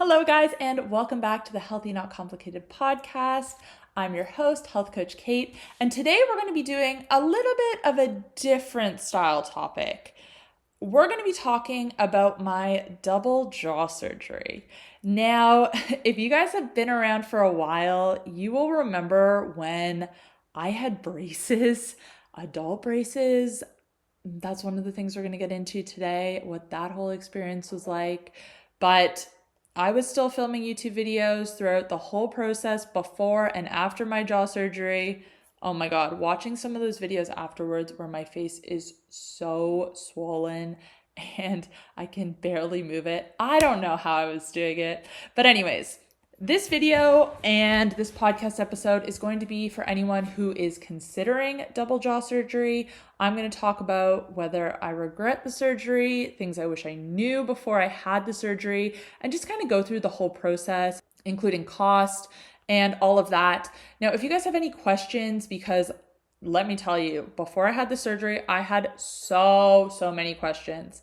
Hello, guys, and welcome back to the Healthy Not Complicated podcast. I'm your host, Health Coach Kait, and today we're going to be doing a little bit of a different style topic. We're going to be talking about my double jaw surgery. Now, if you guys have been around for a while, you will remember when I had braces, adult braces. That's one of the things we're going to get into today, what that whole experience was like. But I was still filming YouTube videos throughout the whole process before and after my jaw surgery. Oh my God, watching some of those videos afterwards where my face is so swollen and I can barely move it. I don't know how I was doing it. But anyways, this video and this podcast episode is going to be for anyone who is considering double jaw surgery. I'm going to talk about whether I regret the surgery, things I wish I knew before I had the surgery, and just kind of go through the whole process, including cost and all of that. Now, if you guys have any questions, because let me tell you, before I had the surgery, I had so many questions.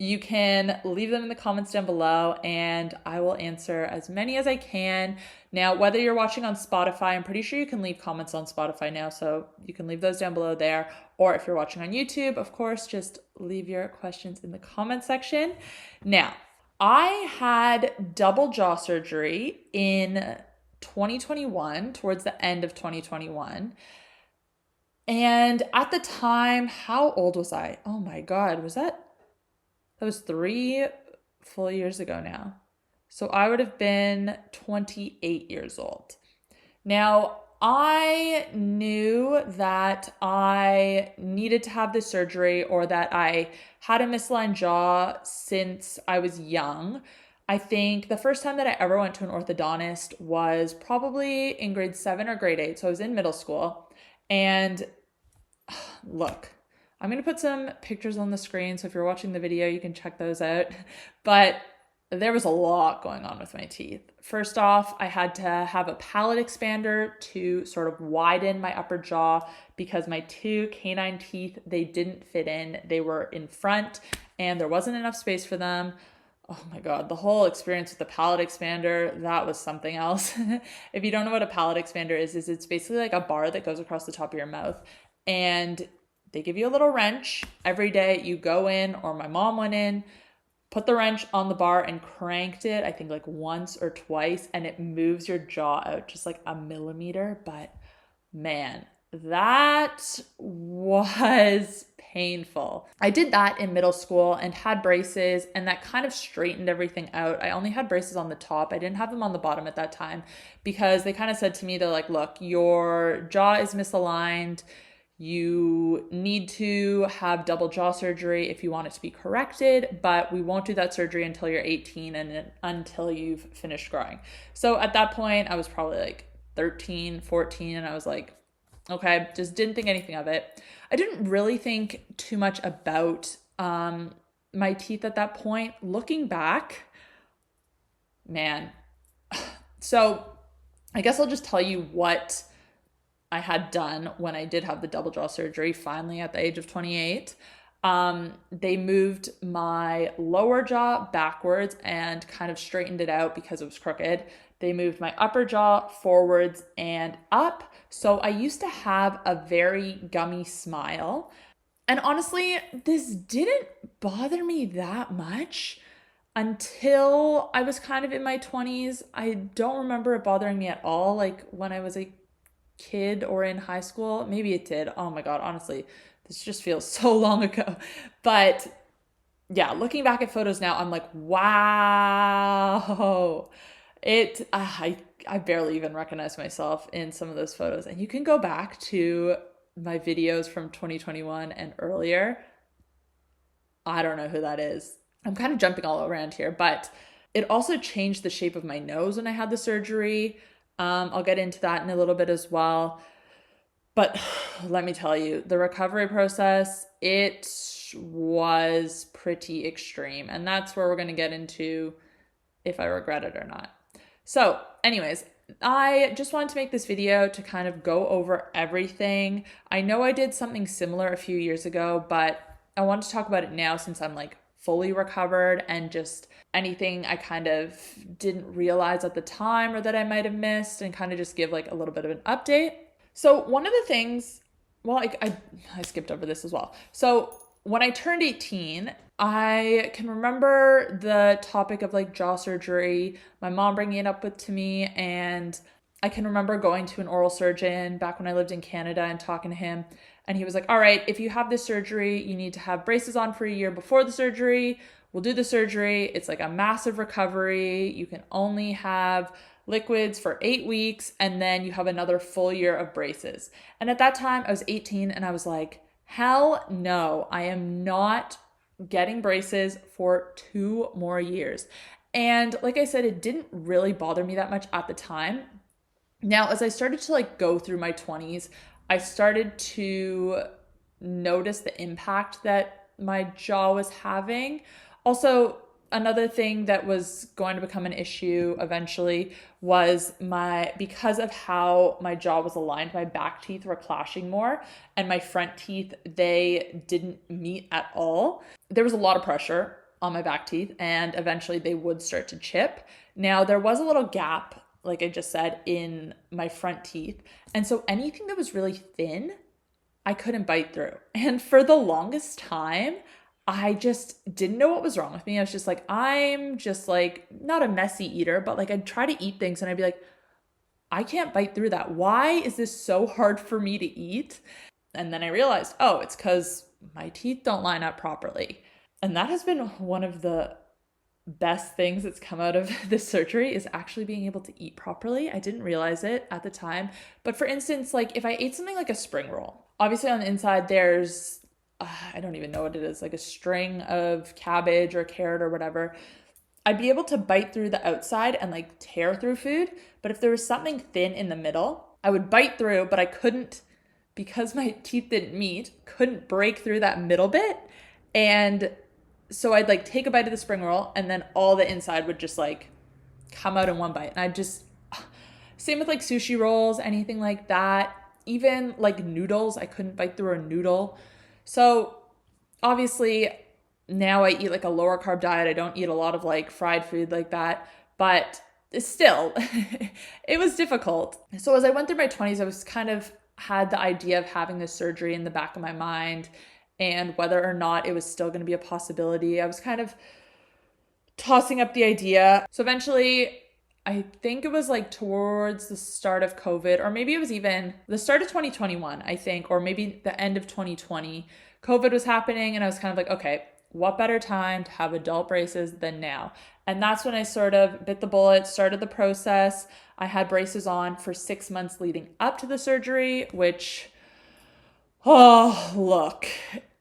You can leave them in the comments down below and I will answer as many as I can. Now, whether you're watching on Spotify, I'm pretty sure you can leave comments on Spotify now, so you can leave those down below there. Or if you're watching on YouTube, of course, just leave your questions in the comment section. Now, I had double jaw surgery in 2021, towards the end of 2021. And at the time, how old was I? Oh my God, that was 3 full years ago now. So I would have been 28 years old. Now, I knew that I needed to have this surgery or that I had a misaligned jaw since I was young. I think the first time that I ever went to an orthodontist was probably in grade 7 or grade 8. So I was in middle school. And look, I'm going to put some pictures on the screen, so if you're watching the video, you can check those out. But there was a lot going on with my teeth. First off, I had to have a palate expander to sort of widen my upper jaw because my 2 canine teeth, they didn't fit in. They were in front and there wasn't enough space for them. Oh my God, the whole experience with the palate expander, that was something else. If you don't know what a palate expander is it's basically like a bar that goes across the top of your mouth. And they give you a little wrench every day. You go in, or my mom went in, put the wrench on the bar and cranked it, I think like once or twice, and it moves your jaw out just like a millimeter. But man, that was painful. I did that in middle school and had braces, and that kind of straightened everything out. I only had braces on the top. I didn't have them on the bottom at that time because they kind of said to me, they're like, look, your jaw is misaligned. You need to have double jaw surgery if you want it to be corrected, but we won't do that surgery until you're 18 and until you've finished growing. So at that point, I was probably like 13, 14, and I was like, okay, just didn't think anything of it. I didn't really think too much about my teeth at that point. Looking back, man. So I guess I'll just tell you what I had done when I did have the double jaw surgery, finally at the age of 28. They moved my lower jaw backwards and kind of straightened it out because it was crooked. They moved my upper jaw forwards and up. So I used to have a very gummy smile. And honestly, this didn't bother me that much until I was kind of in my 20s. I don't remember it bothering me at all. Like when I was a kid or in high school, maybe it did. Oh my God, honestly, this just feels so long ago. But yeah, looking back at photos now, I'm like, wow. I barely even recognize myself in some of those photos. And you can go back to my videos from 2021 and earlier. I don't know who that is. I'm kind of jumping all around here, but it also changed the shape of my nose when I had the surgery. I'll get into that in a little bit as well. But let me tell you, the recovery process, it was pretty extreme. And that's where we're going to get into if I regret it or not. So anyways, I just wanted to make this video to kind of go over everything. I know I did something similar a few years ago, but I want to talk about it now since I'm like fully recovered and just anything I kind of didn't realize at the time or that I might have missed, and kind of just give like a little bit of an update. So one of the things, well, I skipped over this as well. So when I turned 18, I can remember the topic of like jaw surgery, my mom bringing it up to me, and I can remember going to an oral surgeon back when I lived in Canada and talking to him. And he was like, all right, if you have this surgery, you need to have braces on for a year before the surgery. We'll do the surgery. It's like a massive recovery. You can only have liquids for 8 weeks, and then you have another full year of braces. And at that time, I was 18, and I was like, hell no, I am not getting braces for 2 more years. And like I said, it didn't really bother me that much at the time. Now, as I started to like go through my 20s, I started to notice the impact that my jaw was having. Also, another thing that was going to become an issue eventually was because of how my jaw was aligned, my back teeth were clashing more, and my front teeth, they didn't meet at all. There was a lot of pressure on my back teeth, and eventually they would start to chip. Now, there was a little gap, like I just said, in my front teeth. And so anything that was really thin, I couldn't bite through. And for the longest time, I just didn't know what was wrong with me. I was just like, I'm just like, not a messy eater, but like I'd try to eat things and I'd be like, I can't bite through that. Why is this so hard for me to eat? And then I realized, oh, it's because my teeth don't line up properly. And that has been one of the best things that's come out of this surgery, is actually being able to eat properly. I didn't realize it at the time. But for instance, like if I ate something like a spring roll, obviously on the inside there's, I don't even know what it is, like a string of cabbage or carrot or whatever. I'd be able to bite through the outside and like tear through food. But if there was something thin in the middle, I would bite through, but I couldn't, because my teeth didn't meet, couldn't break through that middle bit. And so I'd like take a bite of the spring roll and then all the inside would just like come out in one bite. And I just, same with like sushi rolls, anything like that. Even like noodles, I couldn't bite through a noodle. So obviously now I eat like a lower carb diet. I don't eat a lot of like fried food like that, but still it was difficult. So as I went through my 20s, I was kind of had the idea of having this surgery in the back of my mind, and whether or not it was still going to be a possibility. I was kind of tossing up the idea. So eventually, I think it was like towards the start of COVID, or maybe it was even the start of 2021, I think, or maybe the end of 2020. COVID was happening, and I was kind of like, okay, what better time to have adult braces than now? And that's when I sort of bit the bullet, started the process. I had braces on for 6 months leading up to the surgery, which, oh, look,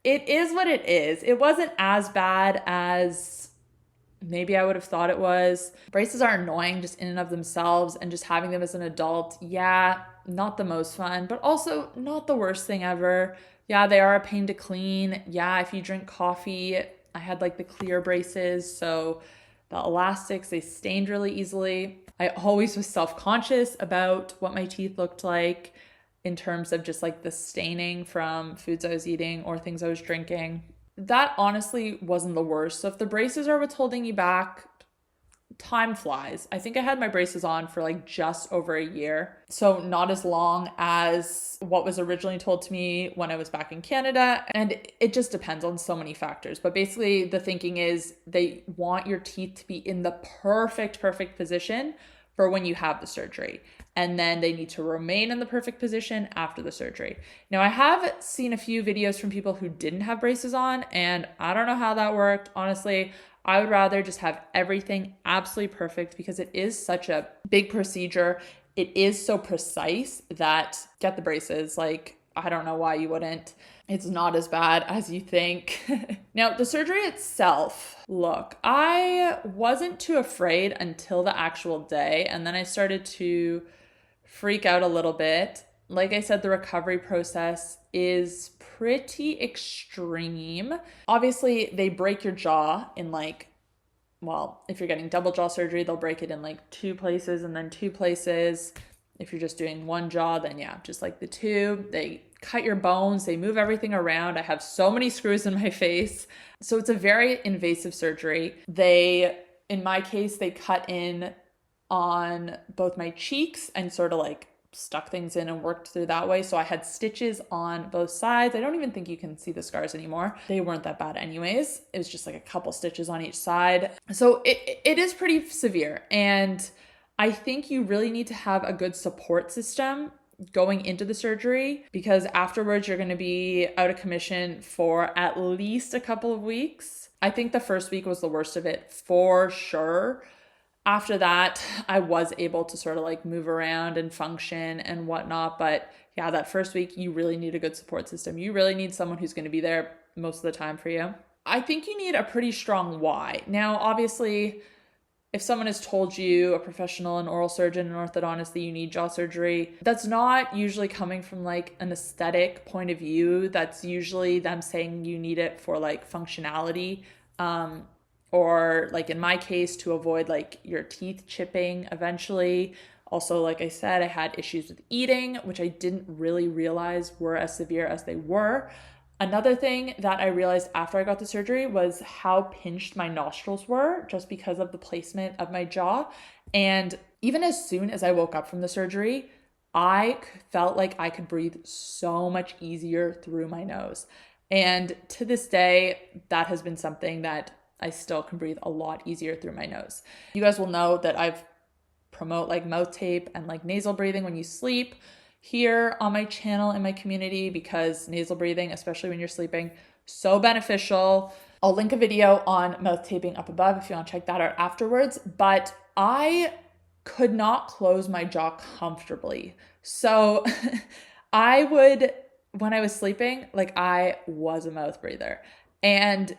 it is what it is. It wasn't as bad as maybe I would have thought it was. Braces are annoying just in and of themselves, and just having them as an adult, yeah, not the most fun, but also not the worst thing ever. Yeah, they are a pain to clean. Yeah, if you drink coffee, I had like the clear braces, so the elastics, they stained really easily. I always was self-conscious about what my teeth looked like in terms of just like the staining from foods I was eating or things I was drinking. That honestly wasn't the worst. So if the braces are what's holding you back, time flies. I think I had my braces on for like just over a year. So not as long as what was originally told to me when I was back in Canada. And it just depends on so many factors. But basically the thinking is they want your teeth to be in the perfect position for when you have the surgery. And then they need to remain in the perfect position after the surgery. Now, I have seen a few videos from people who didn't have braces on, and I don't know how that worked. Honestly, I would rather just have everything absolutely perfect, because it is such a big procedure. It is so precise that get the braces. Like, I don't know why you wouldn't. It's not as bad as you think. Now, the surgery itself, look, I wasn't too afraid until the actual day, and then I started to freak out a little bit. Like I said, the recovery process is pretty extreme. Obviously, they break your jaw in like, well, if you're getting double jaw surgery, they'll break it in like 2 places and then 2 places. If you're just doing one jaw, then yeah, just like the tube, they cut your bones, they move everything around. I have so many screws in my face. So it's a very invasive surgery. In my case, they cut in on both my cheeks and sort of like stuck things in and worked through that way. So I had stitches on both sides. I don't even think you can see the scars anymore. They weren't that bad anyways. It was just like a couple stitches on each side. So it is pretty severe. And I think you really need to have a good support system going into the surgery, because afterwards you're going to be out of commission for at least a couple of weeks. I think the first week was the worst of it for sure. After that, I was able to sort of like move around and function and whatnot. But yeah, that first week, you really need a good support system. You really need someone who's going to be there most of the time for you. I think you need a pretty strong why. Now, obviously, if someone has told you, a professional, an oral surgeon, an orthodontist, that you need jaw surgery, that's not usually coming from like an aesthetic point of view. That's usually them saying you need it for like functionality, or like in my case, to avoid like your teeth chipping eventually. Also, like I said, I had issues with eating, which I didn't really realize were as severe as they were. Another thing that I realized after I got the surgery was how pinched my nostrils were, just because of the placement of my jaw. And even as soon as I woke up from the surgery, I felt like I could breathe so much easier through my nose. And to this day, that has been something that I still can breathe a lot easier through my nose. You guys will know that I've promote like mouth tape and like nasal breathing when you sleep here on my channel in my community, because nasal breathing, especially when you're sleeping, so beneficial. I'll link a video on mouth taping up above if you want to check that out afterwards. But I could not close my jaw comfortably. So when I was sleeping, like I was a mouth breather, and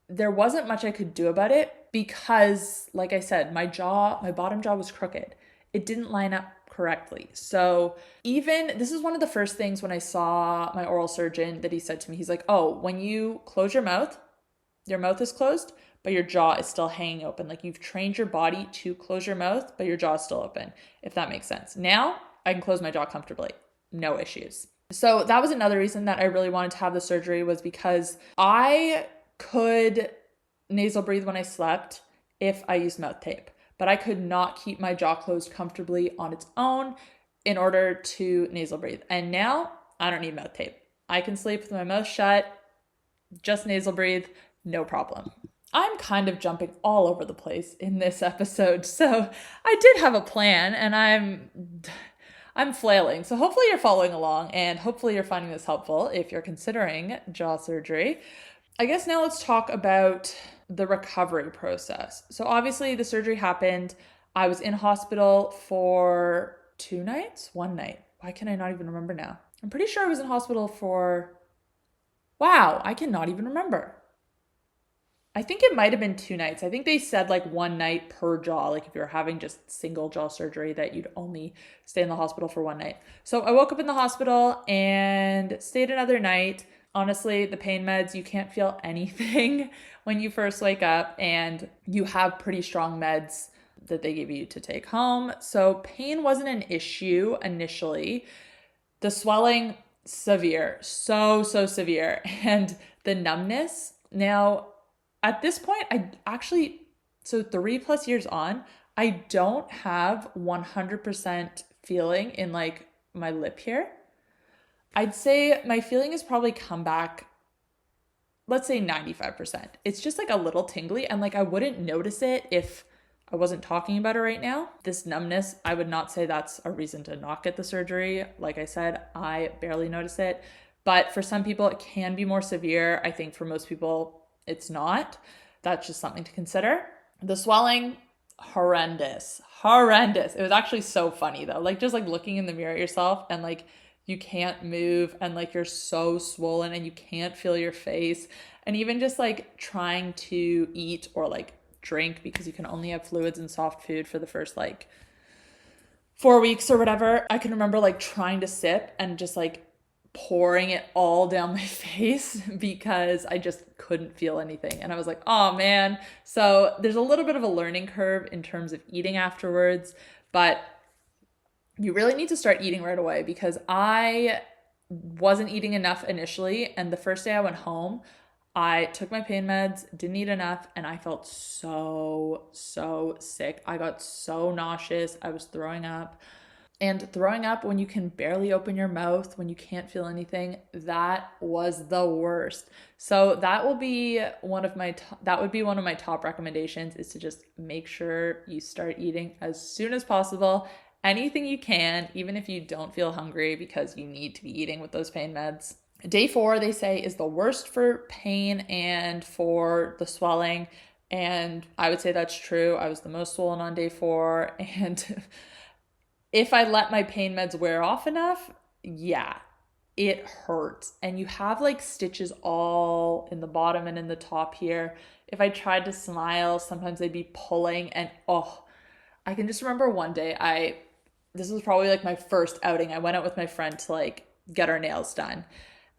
there wasn't much I could do about it because, like I said, my bottom jaw was crooked. It didn't line up correctly. So this is one of the first things when I saw my oral surgeon that he said to me. He's like, oh, when you close your mouth is closed, but your jaw is still hanging open. Like you've trained your body to close your mouth, but your jaw is still open, if that makes sense. Now I can close my jaw comfortably, no issues. So that was another reason that I really wanted to have the surgery, was because I could nasal breathe when I slept if I used mouth tape, but I could not keep my jaw closed comfortably on its own in order to nasal breathe. And now I don't need mouth tape. I can sleep with my mouth shut, just nasal breathe, no problem. I'm kind of jumping all over the place in this episode, so I did have a plan and I'm flailing. So hopefully you're following along, and hopefully you're finding this helpful if you're considering jaw surgery. I guess now let's talk about the recovery process. So obviously the surgery happened. I was in hospital for 2 nights, 1 night. Why can I not even remember now? I'm pretty sure I was in hospital I cannot even remember. I think it might have been 2 nights. I think they said like 1 night per jaw. Like if you're having just single jaw surgery, that you'd only stay in the hospital for 1 night. So I woke up in the hospital and stayed another night. Honestly, the pain meds, you can't feel anything when you first wake up, and you have pretty strong meds that they give you to take home. So pain wasn't an issue initially. The swelling, severe, so severe. And the numbness. Now, at this point, 3+ years on, I don't have 100% feeling in like my lip here. I'd say my feeling has probably come back, let's say 95%. It's just like a little tingly, and like I wouldn't notice it if I wasn't talking about it right now. This numbness, I would not say that's a reason to not get the surgery. Like I said, I barely notice it. But for some people, it can be more severe. I think for most people, it's not. That's just something to consider. The swelling, horrendous. It was actually so funny though. Like just like looking in the mirror at yourself and like you can't move and like you're so swollen and you can't feel your face. And even just like trying to eat or like drink, because you can only have fluids and soft food for the first like 4 weeks or whatever. I can remember like trying to sip and just like pouring it all down my face because I just couldn't feel anything. And I was like, oh man. So there's a little bit of a learning curve in terms of eating afterwards, but you really need to start eating right away, because I wasn't eating enough initially. And the first day I went home, I took my pain meds, didn't eat enough, and I felt so sick. I got so nauseous. I was throwing up. And throwing up when you can barely open your mouth, when you can't feel anything, that was the worst. So that will be one of my that would be one of my top recommendations, is to just make sure you start eating as soon as possible. Anything you can, even if you don't feel hungry, because you need to be eating with those pain meds. Day 4, they say, is the worst for pain and for the swelling. And I would say that's true. I was the most swollen on day 4. And if I let my pain meds wear off enough, yeah, it hurts. And you have like stitches all in the bottom and in the top here. If I tried to smile, sometimes they'd be pulling. And I can just remember one day, this was probably like my first outing. I went out with my friend to like get our nails done.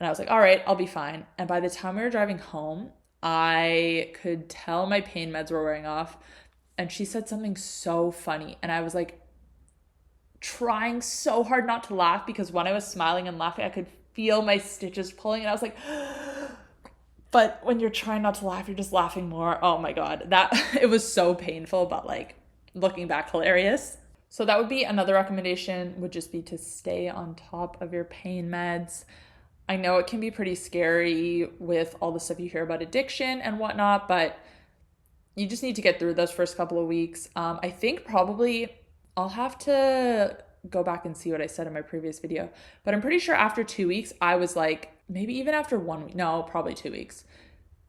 And I was like, all right, I'll be fine. And by the time we were driving home, I could tell my pain meds were wearing off. And she said something so funny. And I was like, trying so hard not to laugh, because when I was smiling and laughing, I could feel my stitches pulling, and I was like, but when you're trying not to laugh, you're just laughing more. Oh my God, that it was so painful, but like looking back, hilarious. So that would be another recommendation, would just be to stay on top of your pain meds. I know it can be pretty scary with all the stuff you hear about addiction and whatnot, but you just need to get through those first couple of weeks. I think probably I'll have to go back and see what I said in my previous video, but I'm pretty sure after 2 weeks, I was like, maybe even after 1 week, no, probably 2 weeks.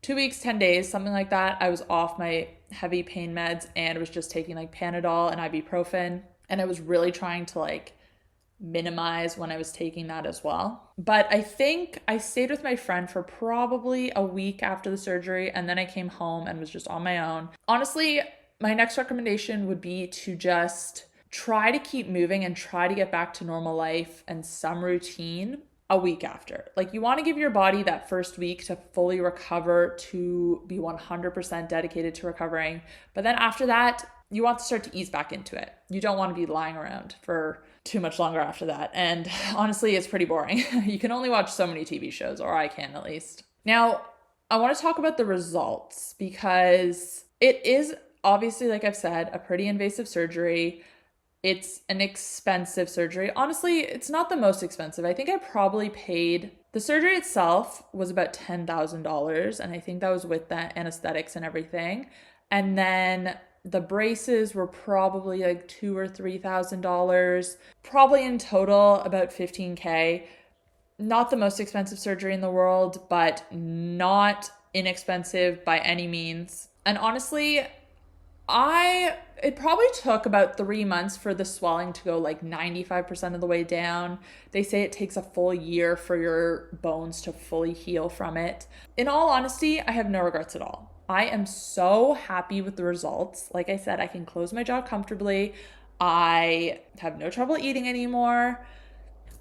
2 weeks, 10 days, something like that. I was off my heavy pain meds and was just taking like Panadol and ibuprofen. And I was really trying to like minimize when I was taking that as well. But I think I stayed with my friend for probably a week after the surgery, and then I came home and was just on my own. Honestly, my next recommendation would be to just try to keep moving and try to get back to normal life and some routine a week after. Like, you want to give your body that first week to fully recover, to be 100% dedicated to recovering. But then after that, you want to start to ease back into it. You don't want to be lying around for too much longer after that. And honestly, it's pretty boring. You can only watch so many TV shows, or I can at least. Now, I want to talk about the results, because it is obviously, like I've said, a pretty invasive surgery. It's an expensive surgery. Honestly, it's not the most expensive. I think I probably paid, the surgery itself was about $10,000, and I think that was with the anesthetics and everything. And then the braces were probably like $2,000 or $3,000, probably in total about $15,000. Not the most expensive surgery in the world, but not inexpensive by any means. And honestly, it probably took about 3 months for the swelling to go like 95% of the way down. They say it takes a full year for your bones to fully heal from it. In all honesty, I have no regrets at all. I am so happy with the results. Like I said, I can close my jaw comfortably. I have no trouble eating anymore.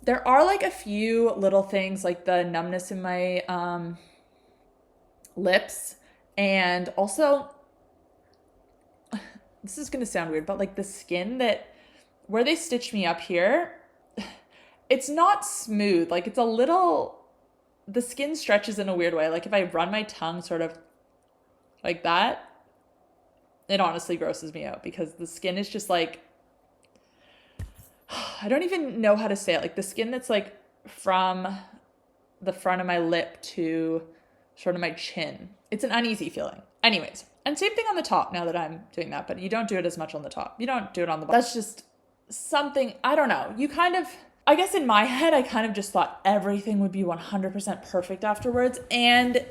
There are like a few little things, like the numbness in my lips, and also, this is going to sound weird, but like the skin that, where they stitched me up here, it's not smooth. Like, it's a little, the skin stretches in a weird way. Like, if I run my tongue sort of like that, it honestly grosses me out, because the skin is just like, I don't even know how to say it. Like, the skin that's like from the front of my lip to sort of my chin, it's an uneasy feeling. Anyways, and same thing on the top, now that I'm doing that, but you don't do it as much on the top. You don't do it on the bottom. That's just something, I don't know. You kind of, I guess in my head, I kind of just thought everything would be 100% perfect afterwards. And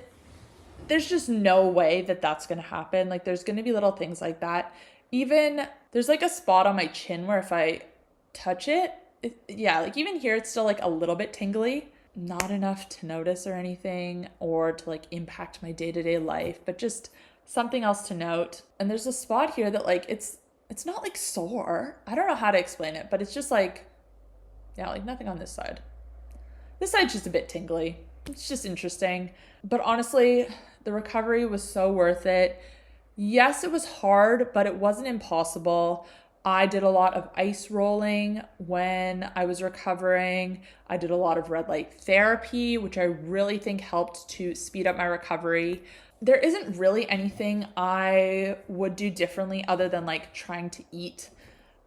there's just no way that that's going to happen. Like, there's going to be little things like that. Even there's like a spot on my chin where if I touch it, yeah, like even here, it's still like a little bit tingly. Not enough to notice or anything, or to like impact my day-to-day life, but just something else to note. And there's a spot here that like, it's not like sore. I don't know how to explain it, but it's just like, yeah, like nothing on this side. This side's just a bit tingly. It's just interesting. But honestly, the recovery was so worth it. Yes, it was hard, but it wasn't impossible. I did a lot of ice rolling when I was recovering. I did a lot of red light therapy, which I really think helped to speed up my recovery. There isn't really anything I would do differently other than like trying to eat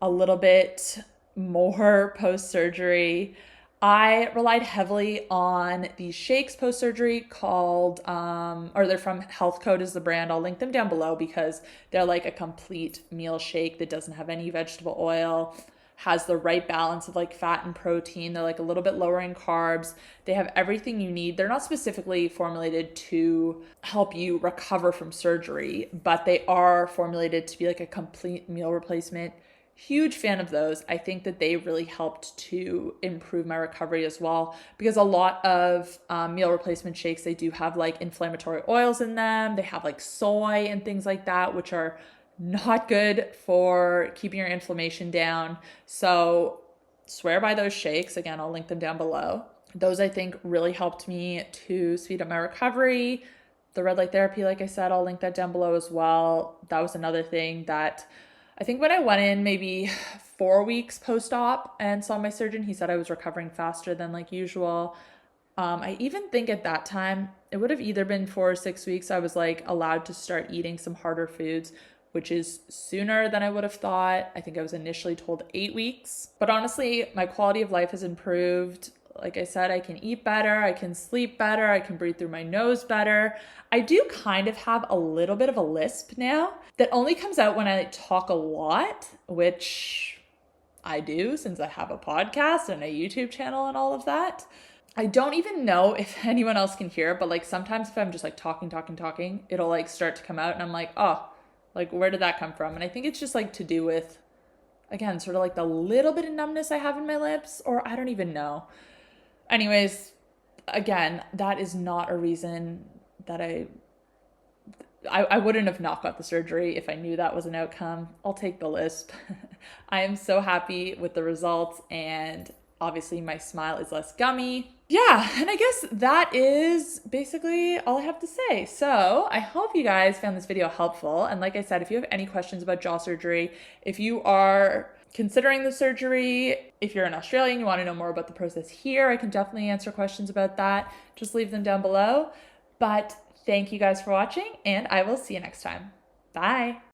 a little bit more post surgery. I relied heavily on these shakes post surgery called, or they're from Health Coach is the brand. I'll link them down below because they're like a complete meal shake that doesn't have any vegetable oil, has the right balance of like fat and protein. They're like a little bit lower in carbs. They have everything you need. They're not specifically formulated to help you recover from surgery, but they are formulated to be like a complete meal replacement. Huge fan of those. I think that they really helped to improve my recovery as well, because a lot of meal replacement shakes, they do have like inflammatory oils in them. They have like soy and things like that, which are not good for keeping your inflammation down. So swear by those shakes. Again, I'll link them down below. Those I think really helped me to speed up my recovery. The red light therapy, like I said, I'll link that down below as well. That was another thing that I think when I went in maybe 4 weeks post-op and saw my surgeon, he said I was recovering faster than like usual. I even think at that time, it would have either been 4 or 6 weeks, I was like allowed to start eating some harder foods, which is sooner than I would have thought. I think I was initially told 8 weeks. But honestly, my quality of life has improved. Like I said, I can eat better, I can sleep better, I can breathe through my nose better. I do kind of have a little bit of a lisp now that only comes out when I talk a lot, which I do since I have a podcast and a YouTube channel and all of that. I don't even know if anyone else can hear it, but like sometimes if I'm just like talking, it'll like start to come out and I'm like, oh, like where did that come from? And I think it's just like to do with, again, sort of like the little bit of numbness I have in my lips, or I don't even know. Anyways, again, that is not a reason that I wouldn't have not got the surgery if I knew that was an outcome. I'll take the lisp. I am so happy with the results, and obviously my smile is less gummy. Yeah, and I guess that is basically all I have to say. So I hope you guys found this video helpful. And like I said, if you have any questions about jaw surgery, if you are considering the surgery, if you're in Australia and you want to know more about the process here, I can definitely answer questions about that. Just leave them down below. But thank you guys for watching, and I will see you next time. Bye.